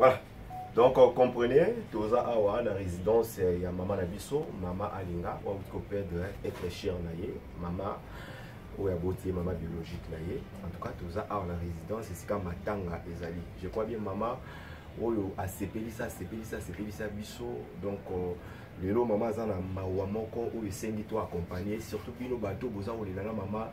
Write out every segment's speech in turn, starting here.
Voilà. Donc, comprenez, Toza Awa, la résidence, il y a Maman Nabiso, Maman Alinga, ou perdre être cher naïe, Maman, ou ya beauté, Maman biologique naïe. En tout cas, Toza Awa, la résidence, c'est comme Matanga Ezali. Je crois bien, Maman, ou a sepelisa biso. Donc, le lot, Maman, Zana, Mawamoko, ou esengi toi accompagner, surtout que nos bateaux, Boza, ou les Maman,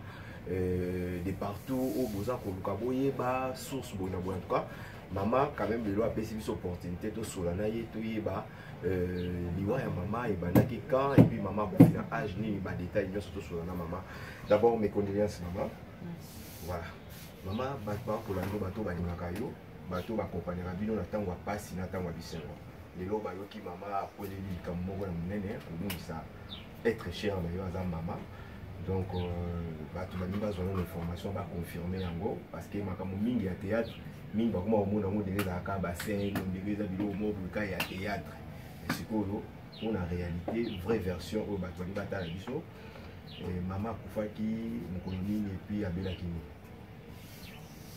de partout, ou Boza, Kolukaboye, ba, source, bon, en tout cas. Maman, quand même, le a perçu cette opportunité de solanaï, tout y ba, liwa ya maman, et banaki quand, et puis maman, pour finir, âge, ni ba détail, bien surtout solana maman. D'abord, mes condoléances, maman. Voilà. Maman, battement pour l'anneau, bateau, balimakayo, bateau, accompagner Rabino, n'attend pas passer, n'attend pas bisson. Les lots, bayoki, maman, après les lits, comme moi, pour nous, ça, être cher, d'ailleurs, à maman. Donc, bateau, besoin d'informations, va confirmer en gros, parce que ma camoufle, il y a théâtre. Mine par contre, on a des bassin, des théâtre. C'est quoi, on a réalité, vraie version au Batouani Bata Biso. Maman Koufaki, mon colonie, et puis Abela Kini.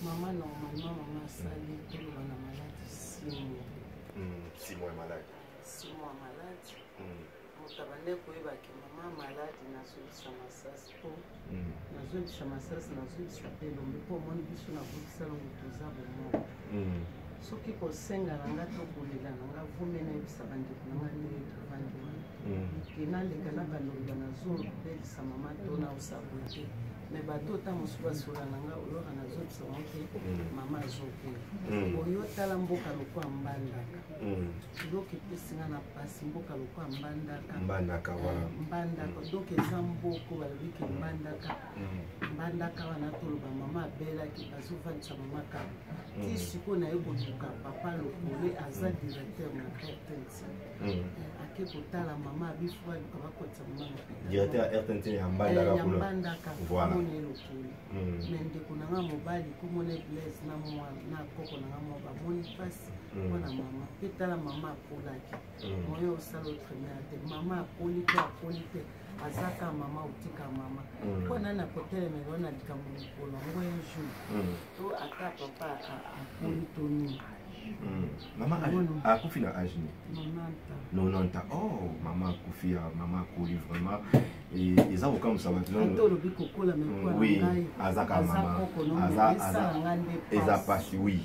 Maman, normalement, maman Sali, elle est malade 6 mois. 6 mois malade. 6 mois malade. Motabane koyeba ke maman malade nazolisa masasi po nazolisa masasi nazolisa pe lombe po omoni biso nakolisa longo toza bomoko soki kosenga na nga to kolela na nga vume nayebisa bandeko na nga ndenge tovandi wana ke naleka na balonga nazobelisa mama to naosabola te me bato ota mosusu basola na nga oyoka nazolisa ngo te mama azokela oyo tala mboka lokwa mbandaka donc epesinga na pasi mboka lokwa mbandaka donc eza mboko balobiki mbandaka wana toloba mama abelaki bazovandisa mama kaka ti sikoyo naye koluka papa lokole aza directeur na rtnc ake kotala mama abifu baluka bakotisa mama directeur ya rtnc ya mbandaka komona elokole me ndeko nanga mobali komona blaise na koko nanga mwa bamoni mpasi mpona mama mpe tala mama akolaki moyo osala otremere te mama akoli te azaka mama otika mama mpona na kotelemela wana likambo mikolo yango un jour to ata papa akoli to nini Maman akufi na âge ni 90 ans. Oh, maman akufi, maman akoli vraiment. Et ça au comme ça maintenant. Oui, azaka maman. Eza pasi oui.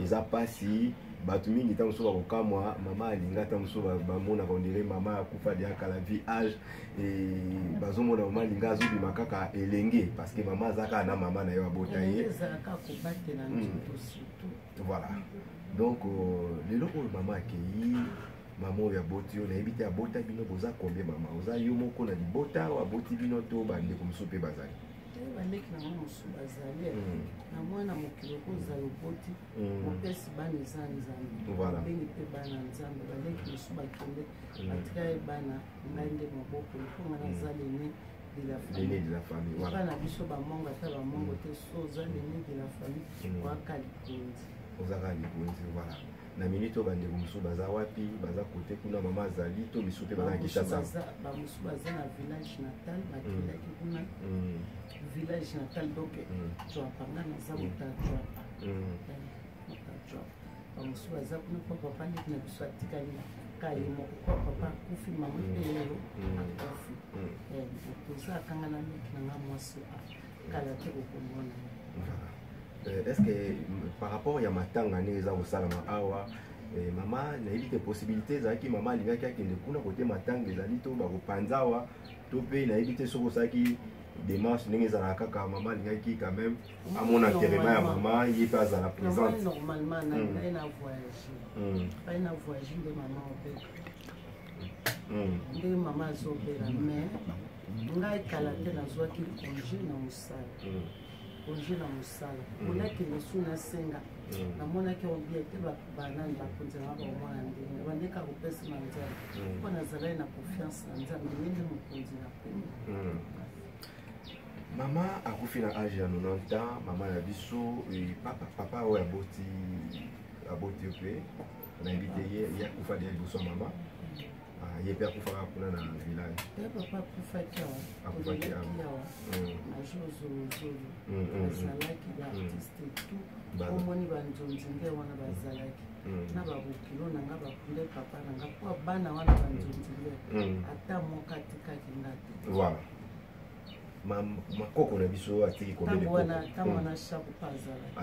Eza pasi. Batu mingi tamu soba kokamwa mama alinga tamu soba bamona kondire mama akufa dia kala vie âge et bazomona mama alinga azubi makaka elenge parce que mama azaka na mama na yo abotaye. Voilà. Donc, les gens où maman accueilli, maman ya boti, on a évité à bota bino boza combien maman. Oza yomo qu'on a dit bota ou à boti bino to bande comme soupe bazali. Baleki na mwa mosu bazali na mwana mokilo kozala oboti mopesi bana eza nzambe bengi mpe bana nzambe baleki mosu bakende batikali bana ngai nde maboko mponga naza lene de la famille. Voilà. Na biso bamongo ata bamongo te so oza lene de la famille waka likonzi ozaka likonzi voilà. Na minute bande musu baza wapi baza kote kuna mama azali to biso te baza Kinshasa ba musu baza na village natal bakendaki kuna village natal donc twapanga naza motatwa ba musu baza kuna po papa ndeki na biso atikali kaye moko po papa akufi mama mpe lelo akufi toza akanga na ndeki na nga mwasi kala te kokomona. Est-ce que par rapport à matanga neza osalama awa maman na évite possibilité zaki maman alingaki akende kuna côté matanga ezali to ba kopanzawa to pe na évite soko saki démarche ndenge ezala kaka maman alingaki quand même à mon intérêt ya maman il pas à la présente normalement na na voyage pas na voyage de maman obé de maman zobera mais ngai kala te nazwaki congé na musala congé na musala onakende su nasenga namonaki obie te banani bakonzela bamwana ndenge bandeka kopesa na nzambe mpo nazalai na confiance na nzambe ndenge mokonzi na pema. Maman akufi na âge ya 90 ans mama na biso papa oyo aboti mpe nayebi te ye akufa de liboso ya mama ye mpe akufaka kuna na village papa akufaki awa na jozolozolo bazalaki baartiste tout omoni banzonzi nde wana bazalaki na bokilo na nga bakunde papa na nga po bana wana banzonzile ata moka tikaki nga te voilà makoko na biso atiki combien de koko ntango wana chape pa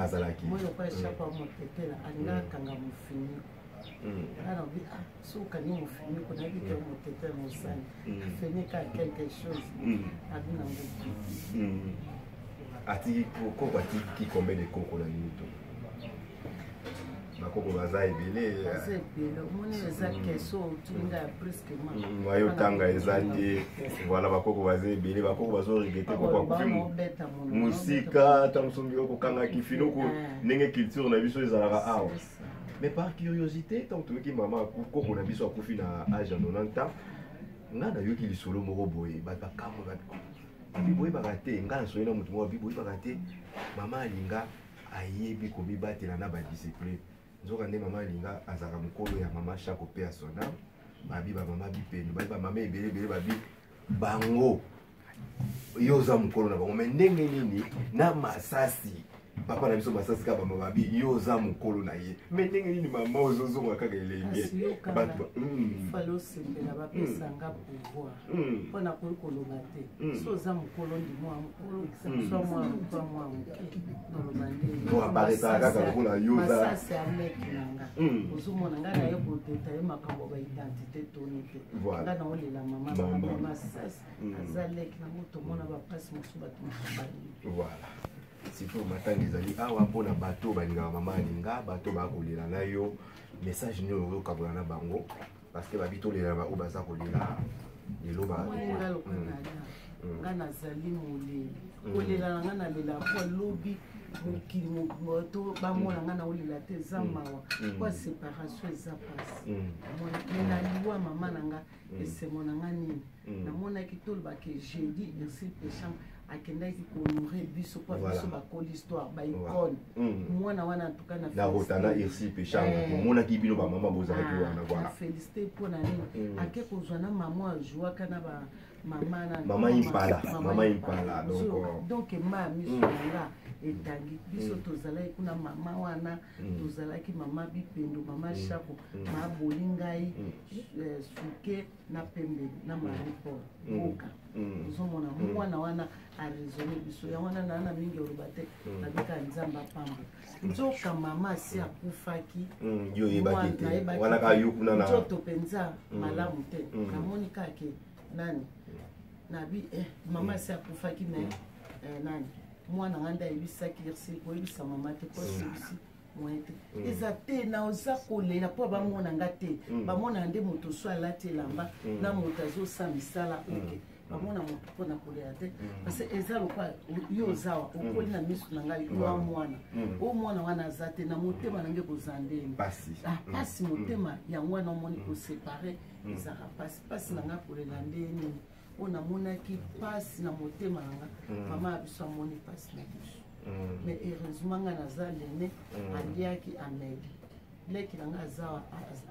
azalaki moi lokwa chape amotetela alinga akanga mofiniko nga na obi so okangi mofiniko nayebi ke motetela mosani afeneka quelque chose abi nango atiki koko atiki combien de koko na minuto bakoko baza ebele omoni eza keso otulinga ya presquement wayotanga eza te voilà bakoko baza ebele bakoko bazorigete koko akufi musika ntango soki okokangaki finoko ndenge culture na biso ezalaka awa mais par curiosité ntango toyoki mama koko na biso akufi na age ya 90 ans nga nayoki lisolo moko boye bato bakamwe babi boyebaka te nga nasoli na motu moko babi boyebaka te mama alinga ayebi komibatela na badiscipline nzoka nde mama alinga azalaka mokolo ya mama Shako pe ya sona babi bamama bipendo babi bamama ebelebele babi bango yo oza mokolo na bango me ndenge nini na masasi papa na biso masasi kaka mama babi yo oza mokolo na ye me ndenge nini mama ozozonga kaka elenge fale osembela bapesanga pouvoir mpona koyi kolonga te so oza mokolo ndi mwa mokolo so mwa mokwa mwa moke noloba ndebaretaka kaka mpona yomasasi aleki na nga ozomona nga naye koteta ye makambo baidentité toni te nga na olela mama masasi aza leki nango tomona bapasi mosusu bato mosusu surtout matanga ezali awa mpona bato balingaka mama alinga bato bakolela na yo message nini oyokabola na bango parce que babi tolela oyo baza kolela lelo nga nazali moleli kolela na nga nalela po lobi mokili moto bamona nga na olela te eza mawa po séparation eza pasi me naliwa mama na nga esemo na nga nini namonaki tolobake jeudi ercile pécham akendaki kohonore biso po biso bakoli histoire baicone mwana wana antuka nakotana ercile pécham omonaki bino bamama bozalaki wana voilà félicité mpo na nini ake kozwa na mama ajoaka na mama impala donc ma miso nanga etangi biso tozalaki kuna mama wana tozalaki mama bipendo mama Shako maboli ngai suke na pembe na maripor boka ozomona mwana wana aresone biso ya wana na mingi oloba te nabika nzambe apambo nzoka mama asi akufaki nzoto mpenza malamu te namoni kake nani nabi mama asi akufaki me nani mwana nga nde ayebisaki ercile koyebisa mama te koyebisi moye te eza te na oza kolela mpo bamona nga te bamona nde moto so alati elamba na moto azosala misala oke bamona moto mpona kolela te parce eza lokwa yo ozawa okoli na miso na ngai yo mwana o mwana wana aza te na motema nange koza ndeni pasi motema yango wana omoni kosepare ezaka pasi na nga kolela ndeni o namonaki pasi na motema nanga mama abiso amoni pasi na biso mais heureusement nga naza lene aliaki ameli leki nanga aza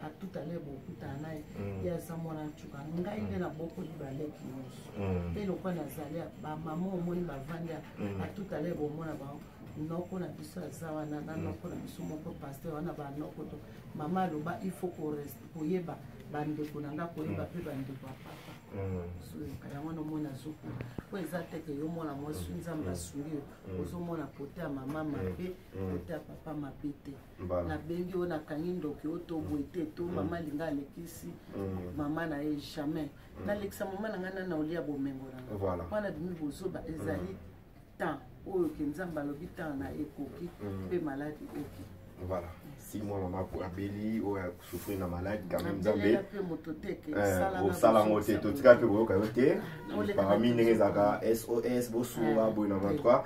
atutale bokutana naye ye aza mwana ncuka ngai nde na bokoli baleki nyonso mpe lokwa nazali bamama omoni bavandi atutale bomona bango noko na biso aza wana na noko na biso moko paster wana banoko to mama aloba il faut koyeba bandeko nanga koyeba mpe bandeko ya papa yango nomona azokuna po eza teke yo mwana mwasi nzambe asungi yo ozomona pote ya mama mabe pote ya papa mabe te nabengi oyo nakangi ndoki oyo toboye te to mama alinga alekisi mama na ye jamais nalekisa mama na ngai nana olia bomengo nanga wana bimi bozoba ezali temps oyo ke nzambe alobi temps na ekoki mpe maladi oki voilà si moi maman abeli ou souffrir na maladie quand même nzambe osala ngo te totikaki koyoka yo te parmi ndenge ezalaka SOS bosuwa boye na 23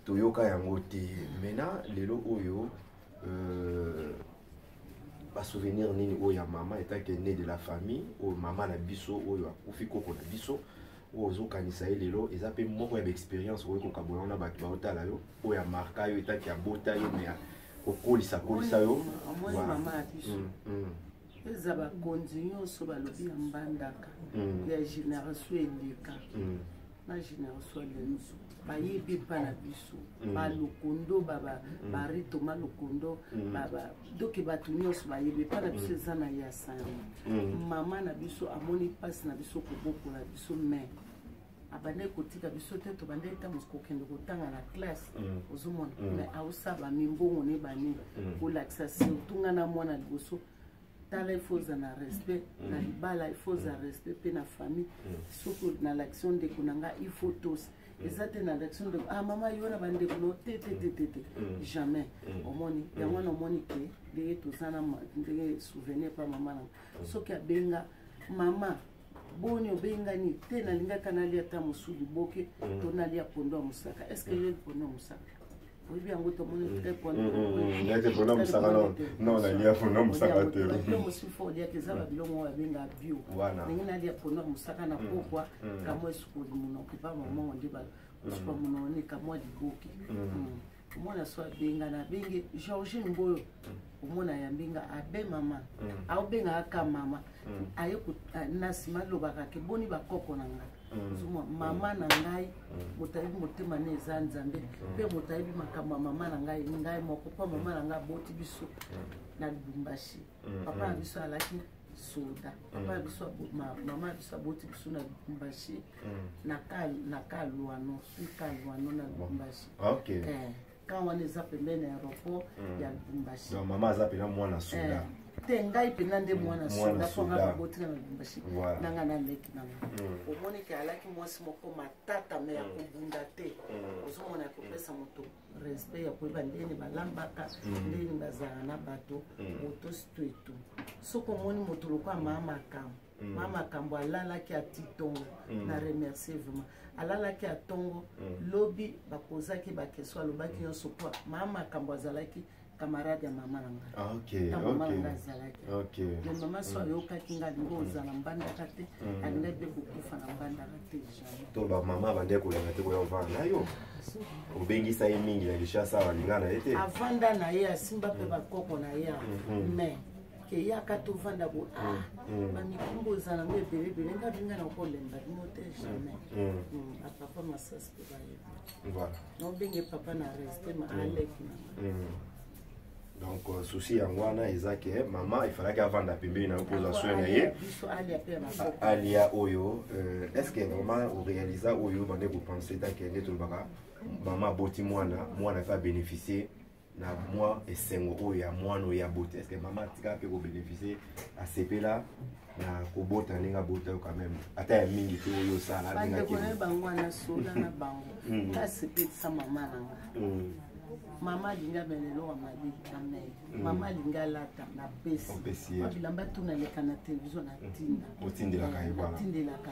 toyoka yango te maintenant lelo oyo basouvenir nini oyo ya mama etaki né de la famille oyo mama na biso oyo akufi koko na biso oyo ozokanisa ye lelo eza mpe moko ya baexpérience oyo kokabola na bato baotala yo oyo ya marka yo etaki abota yo me kokolisa yo omoni mama ya biso eza bakonzi nyonso balobi ya mbandaka ya génération eleka na génération lenso bayebi epa na biso balokondo baritoma lokondo doke bato nyonso bayebi epa na biso eza na ya sango mama na biso amoni mpasi na biso kobokola biso mai abande kotika biso te tobande etamosi kokende kotanga na classe ozomona mai aosaba mimbongo ne bane kolakisa surtout nga na mwana liboso tala il faut na respect na libala il faut za respect pe na famille soko na l'action de kunanga il faut tous ezate na l'action de mama yona bande kuno te jamais omoni yango na omoni ke de tozana de souvenir pa mama na soki abenga mama boni obengani te na linga kanali ata musuli boke to nalia pondo musaka est-ce que yeli pondo musaka oui bien ngoto moni très pondo n'était pondo musaka non na lia pondo musaka te bilo musifo dia ke zaba bilo mo abenga bio ningi nalia pondo musaka na pokwa kamo esukuli muno kipa mama ndiba usukwa muno ni kamo diboki omona so abenga na benge Georgine Mboyo omona yambinga abe mama aobenga aka mama ayeku nasima lobaka ke boni bakoko na nga mama na ngai motayibi motema ne eza nzambe mpe motayibi makambo mama na ngai moko mpo mama na ngai aboti biso na Lubumbashi papa na biso alaki soda papa na biso mama na biso aboti biso na Lubumbashi na kalwano na Lubumbashi quand on est appelé l'aéroport il y a Lubumbashi donc maman a appelé mwana soda te ngai pena nde mwana soda po nga baboti na Lubumbashi nanga na leki nanga omoni ke alaki mwasi moko matata me ya kobunda te ozomona ya kopesa moto respect ya koyeba ndeni balambaka ndeni bazala na bato motosi to etu soki omoni moto lokwa mama makambo alalaki ati tongo na remercier vraiment alalaki atongo lobi bakozaki bakesio alobaki nyonso po mama makambo azalaki camarade ya mama na ngai mama na ngai azalaki le mama so ayokaki ngai alingi ozala mbandaka te alingai mpe kokufa na mbandaka te jamais to bamama bande kolenga te koya ovanda na yo obengisa ye mingi na lishasa balinga na ye te avanda na ye asimba mpe bakoko na ye mais ke yaka tovanda bo bamikumbu ozala ngo ebelebele nga binga na kolemba bino te jamais apapa masasi mpe bayeba nobenge papa na respect ma aleki na donc souci yango wana eza ke mama ifalaki avanda pembeni na okoza soin na ye alia oyo est ce que vraiment oréalisa oyo bande kopense take nde tolobaka mama aboti mwana mpe abénéficie na mwa esengo oyo ya mwana oyo aboti est ce que mama atika mpe kobénéficie asepela na kobota ndenge abota yo quand même ata ya mingi te oyo osala bandeko na ye bango wana soda na bango kasepelisa mama na nga mama alinga melelo wa mabi na mei mama alinga alata na pesi bilamba tuna leka na television na tinda otindelaka ye voilà otindelaka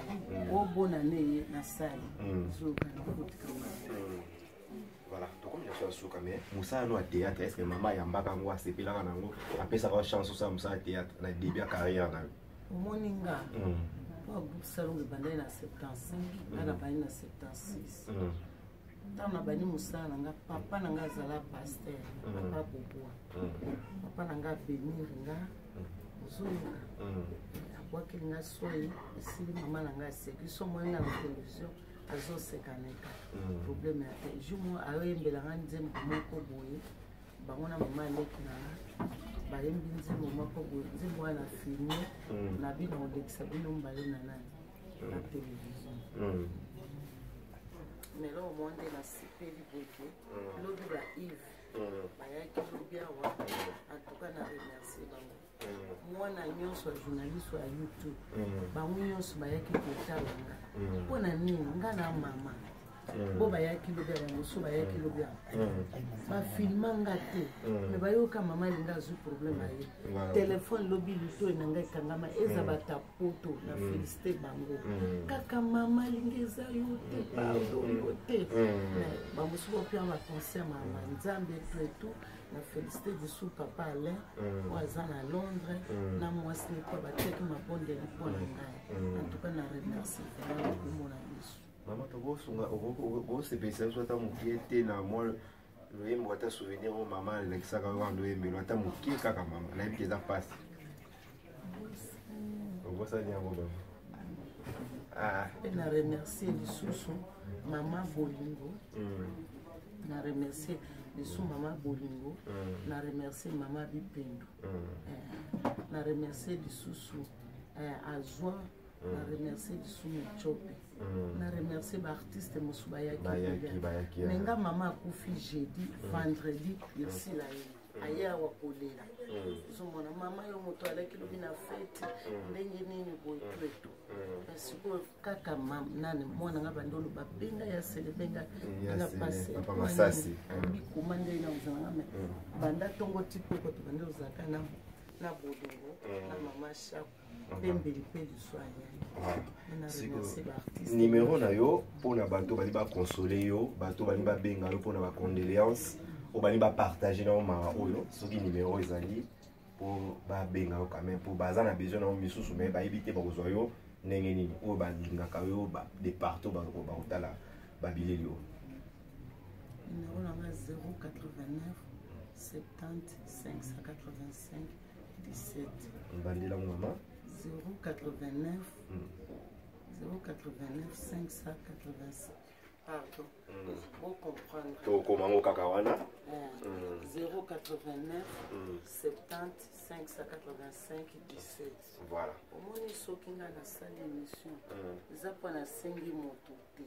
obona ne ye na sali zoka na kotika voilà tokomi na so suka mais musala no a théâtre est ce que mama yambaka ngo asepelaka nango apesaka chance osala musala ya théâtre na début ya carrière na yo omoni nga po groupe salongo ebandai na 75 ana bani na 76 ntango na bani mosala na nga papa na nga azala paster papa boboa papa na nga abenir nga ozoyoka abwakeli nga soi esili mama na nga aseki so moyenga na télévision azosekaneka problème ya te jour mo ayoyembelanga nzembo moko boye bango na mama aleki na nga bayembi nzembo moko boye nzembo wana filme na bino olekisa bino mbale na nani na télévision mais là au moins de la sepeli boke lobi ba Yves bayaki lobi awa en tout cas na remercier bango mwana nyonso ya journaliste ya YouTube bango nyonso bayaki kotala nga mpona nini nga na mama bo bayaki lobi ya bango bayaki lobi ya bafilma nga te me bayoka mama alinga azwi problème aye telefone lobi luto na ngai ekangama eza batapoto na félicité bango kaka mama alinga eza yo te pardon yo te bamosusu bopia bapense ya mama nzambe etu etu na félicité biso papa Alain oyo aza na Londres na mwasi nikwa batiaki mabondeli mpo na ngai en tout cas na remercie vraiment komona biso mama tokosunga okosepelisa biso ata mokie te na mwa loyembo ata souvenir oyo mama alekisaka yo wana loyembelo ata mokie kaka mama nayebi ke eza mpasi okosali yango baba mpe na remercier lisusu mama bolingo na remercier lisusu mama bolingo na remercier mama bipendo na remercier lisusu azwa na remercier lisusu michope na remercier baartiste mosusu bayaki menga mama akufi jeudi vendredi yosila ye aye awa kolela ozomona mama yo moto alaki lobi na fete ndenge nini boye tu etu sikoyo kaka nani mwana nga bandolo babenga ya sele benga pase bikoma ndenge na ozalanga me banda ntongo ti mpe koto bande ozalaka na bolingo na mama shako pembeli mpe liso ayai numéro na yo mpona bato bali bakonsole yo bato bali babenga yo mpona bacondoléance oyo bali bapartage na yo mama oyo soki numéro ezali mpo babenga yo quand même mpo baza na besoin na yo misusu me bayebi te bakozwa yo ndenge nini oyo balingaka yo de partout bakotala babileli oyo numéro nanga 089 70 585 17 mbandela mo mama 089 585 pardon pour comprendre tokomango kaka wana 089 70 585 17 voilà omoni soki nga nasali émission eza mpo nasengi moto te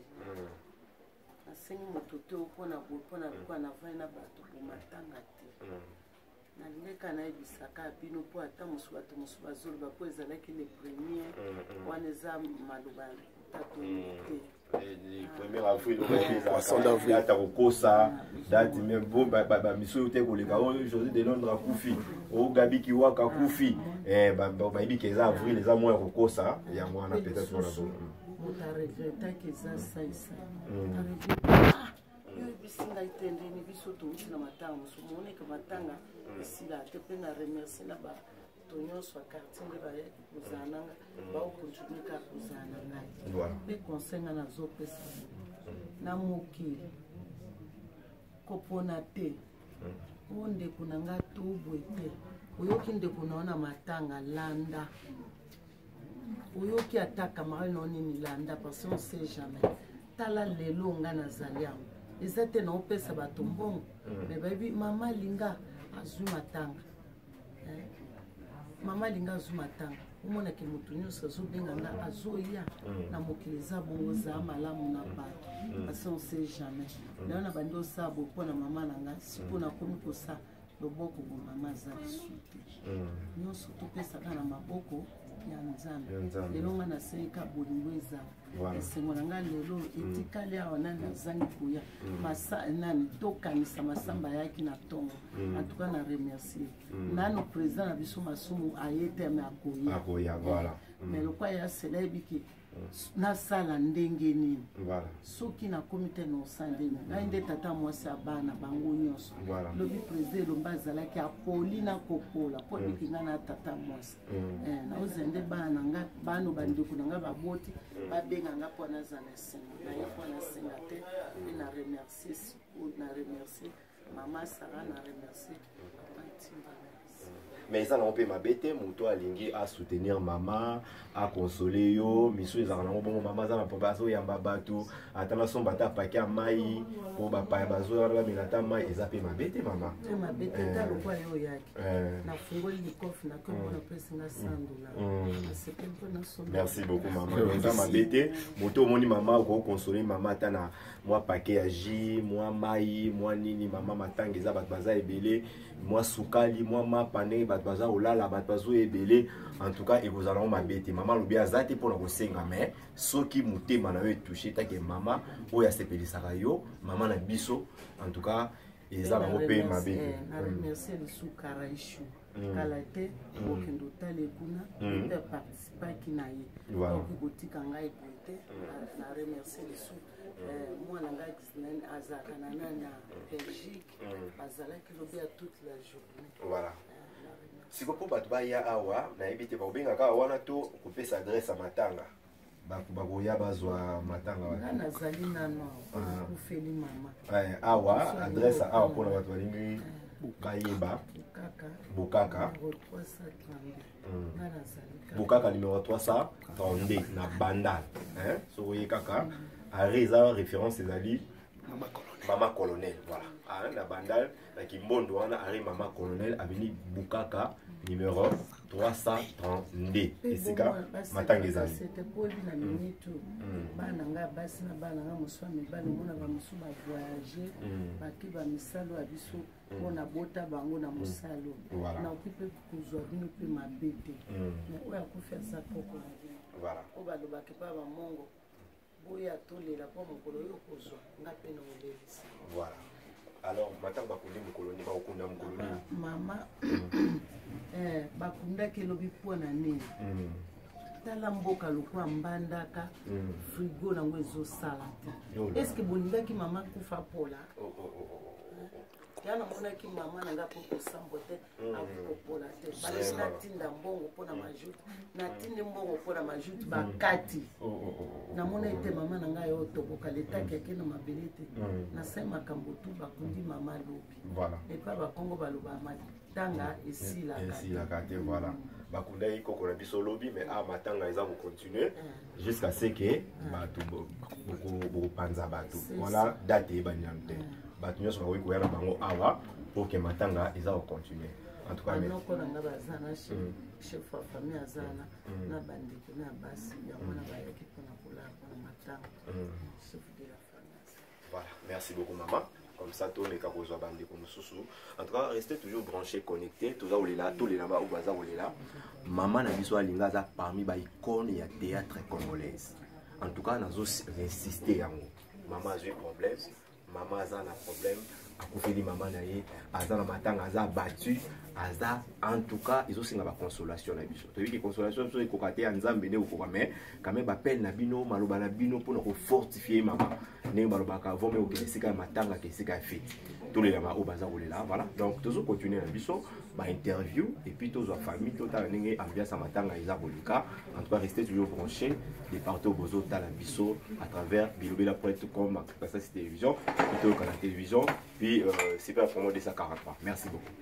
nasengi moto te mpona boye mpona bikwa navai na bato bomatanga te nalingaka nayebisaka bino mpo ata mosu bato mosu bazoloba mpo ezalaki le premier wana eza maloba tatoni te premier avril date akokosa date me bo bamiso oyo te koleka oyo José de Londres akufi oyo Gabi Kiwaka akufi bayebiki eza avril eza moya kokosa yango wana peut-être wana moto aregretaki eza saisa oyebisi ngai te ndeni biso touti na matanga mosu moneke matanga esila te mpe na remercie na bato nyonso ya quartier nde bayaki kozala nanga baokontinue kaka kozala na ngai mpe conseil nga nazopesa na mokili kopona te oyo ndeko na nga tobwe te oyoki ndeko na yo na matanga landa oyoki ata camarade na yo nini landa parce on sait jamais tala lelo nga nazali yango eza te na opesa bato mbongo me bayebi mama linga azwi matanga mama linga azwi matanga omonaki moto nyonso azobenga nga azoya na mokili eza bongo ozala malamu na bato parce on sait jamais nayo na bandi osala boye mpo na mama na nga siko nakomi kosa loboko bo mama aza lisu te nyonso topesaka na maboko ya nzambe lelo nga nasengi bolingo ezala esengo na nga lelo etikali awa nani azangi koya nani tokanisa masamba yaki na ntongo antuka na remercier nano président na biso masumu aye te me akoya me lokwa ya sela yebiki nasala ndenge nini soki nakomi te na osala ndenge ngai nde tata mwasi ya bana bango nyonso lobi président elomba azalaki apoli na kopola mpo biki ngai na tata mwasi naozela nde bana na nga bano bandeko na nga baboti babenga nga mpo nazala esengo naye mpo nasenga te mpe na remercier sikoyo na remercier mama sara na remercier papa ntimba mais eza nango mpe mabe te moto alingi asoutenir mama akonsole yo miso ezalaka nango bongo mama aza na papa azoyamba bato ata nasomba ata apake ya mai mpo bapaya bazoya wana bamela ata mai eza mpe mabe te mama mabe te ta lokwa yo oyaki nafungoli likofi nakomona pesinga $100 nasepeli mpo nasomba merci beaucoup mama eza mabe te moto omoni mama okokonsole mama ata na mwa pake ya jus mwa mai mwa nini mama matanga eza bato baza ebele mwa sukali mwa mapa ndenge bato baza olala bato bazo ebele en tout cas ekozala ngo mabe te mama alobi aza te mpona kosenga mais soki motema na yo etouche take mama oyo asepelisaka yo mama na biso en tout cas eza nango mpe mabe te na remercier lisu karaishu kala te okende otala ekuna mpe aparticipaki na ye oki kotika ngai boye te na remercier lisu mwana ngai Disney azalaka na nani na Belgique bazalaki lobi ya toute la journée voilà siko mpo bato baya awa nayebi te bakobengaka awa wana to kopesa adresse ya matanga bakoya bazwa matanga wana nazali nano akufeli mama awa adresse awa mpona bato balingi Kayeba Bukaka Bukaka numéro 332 na Bandal hein so kaka Arisa référence ezali Mama Colonel voilà na Bandal na Kimbondo wana ari Mama Colonel avenue Bukaka numéro 332 esika matanga ezali c'était pour na minitu bana nga basi na bana nga muswami bana mona ba musu ba voyager baki ba misalo abiso mona bota bango na musalo na okipe kuzwa bino pe mabete mais oya ko faire ça poko voilà o ba loba ke ba mongo boya tolela po mokolo yo kozwa nga pe na olelisa voilà alors matanga bakundi mukoloni ba okunda mukoloni mama bakundaki elobi mpona nini tala mboka lokwa mbandaka frigo nango ezosala te estce bolingaki mama kufa pola ya namonaki mama nanga mpo kosambo te akopola te baleki natinda mbongo mpona majute natindi mbongo mpona majute bakati namona ete mama nanga yo tokoka letaki ake na mabele te nasai makambo tu bakundi mama lobi epa bakongo baloba matanga esilaka te voilà bakundaki koko na biso lobi mais matanga eza kocontinue jusqu'à ce que bato bokopanza bato voilà date eyebani nanu te bato nyonso bakoki koya na bango awa pour que matanga eza kocontinue en tout cas anoko nanga baza na chef wa famille aza na bandeko na basi yango na bayaki mpona kolala mpona matanga chef de la famille. Voilà, merci beaucoup maman. Comme ça, tout le monde en tout cas, restez toujours branchés, connectés. Tout les là-bas, ou baza ou là. Maman n'a pas lingaza parmi les icônes et théâtre congolaise. En tout cas, nous avons insisté. Maman a eu problème. Maman a un problème. Akufeli maman na ye azana matanga aza battu aza en tout cas ils ont singa ba consolation na biso to yiki consolation so ikokate ya nzambe ne ukoka mais quand même appel na bino maloba na bino pour ko fortifier maman ne maloba ka vome o kesika matanga kesika fete tous les lama o baza olela voilà donc toujours continuer na biso ba interview et puis tous la famille total ndenge ambiance matanga isa bolika en tout cas restez toujours branchés de partout bozo ta la biso à travers Bilobela Pointe comme Kasa télévision plutôt que la télévision puis c'est pas vraiment de 143. Merci beaucoup.